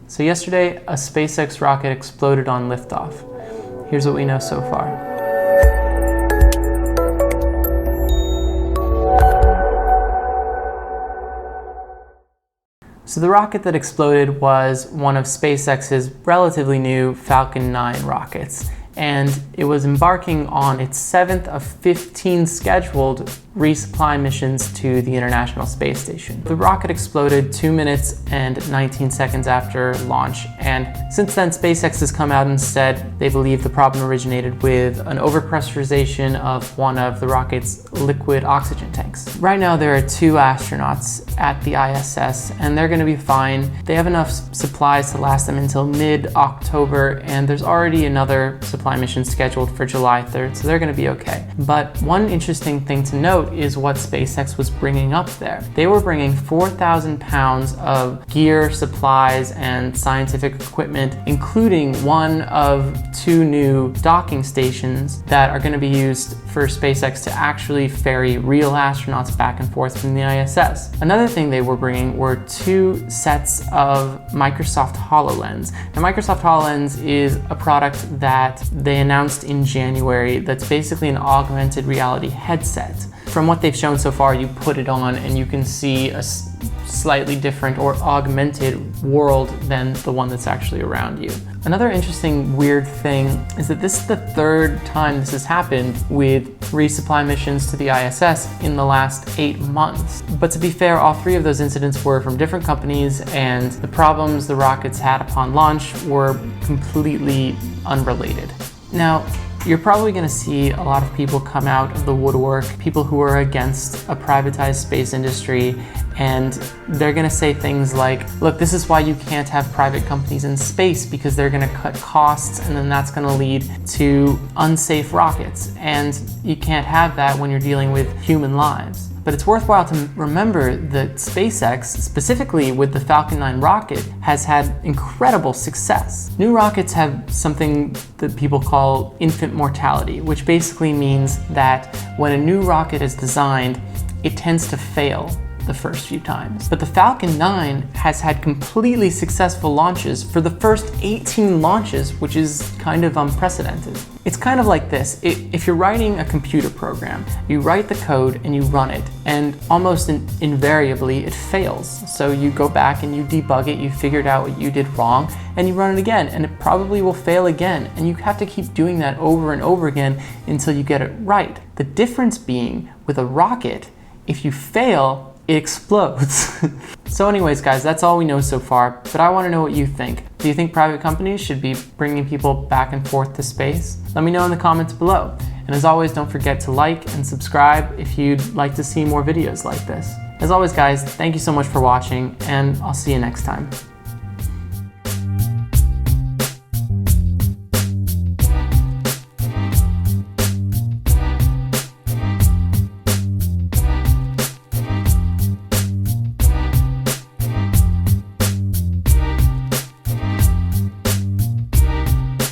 So yesterday, a SpaceX rocket exploded on liftoff. Here's what we know so far. So the rocket that exploded was one of SpaceX's relatively new Falcon 9 rockets, and it was embarking on its 7th of 15 scheduled resupply missions to the International Space Station. The rocket exploded 2 minutes and 19 seconds after launch, and since then SpaceX has come out and said they believe the problem originated with an overpressurization of one of the rocket's liquid oxygen tanks. Right now there are 2 astronauts at the ISS, and they're going to be fine. They have enough supplies to last them until mid-October, and there's already another supply mission scheduled for July 3rd, so they're going to be okay. But one interesting thing to note is what SpaceX was bringing up there. They were bringing 4,000 pounds of gear, supplies, and scientific equipment, including one of 2 new docking stations that are going to be used for SpaceX to actually ferry real astronauts back and forth from the ISS. Another thing they were bringing were 2 sets of Microsoft HoloLens. Now, Microsoft HoloLens is a product that they announced in January that's basically an augmented reality headset. From what they've shown so far, you put it on and you can see a slightly different or augmented world than the one that's actually around you. Another interesting weird thing is that this is the 3rd time this has happened with resupply missions to the ISS in the last 8 months. But to be fair, all 3 of those incidents were from different companies, and the problems the rockets had upon launch were completely unrelated. Now, you're probably going to see a lot of people come out of the woodwork, people who are against a privatized space industry, and they're going to say things like, look, this is why you can't have private companies in space, because they're going to cut costs, and then that's going to lead to unsafe rockets, and you can't have that when you're dealing with human lives. But it's worthwhile to remember that SpaceX, specifically with the Falcon 9 rocket, has had incredible success. New rockets have something that people call infant mortality, which basically means that when a new rocket is designed, it tends to fail the first few times. But the Falcon 9 has had completely successful launches for the first 18 launches, which is kind of unprecedented. It's kind of like this. If you're writing a computer program, you write the code and you run it, and almost invariably it fails. So you go back and you debug it, you figured out what you did wrong, and you run it again, and it probably will fail again. And you have to keep doing that over and over again until you get it right. The difference being, with a rocket, if you fail, it explodes. So anyways, guys, that's all we know so far, but I want to know what you think. Do you think private companies should be bringing people back and forth to space? Let me know in the comments below. And as always, don't forget to like and subscribe if you'd like to see more videos like this. As always, guys, thank you so much for watching, and I'll see you next time.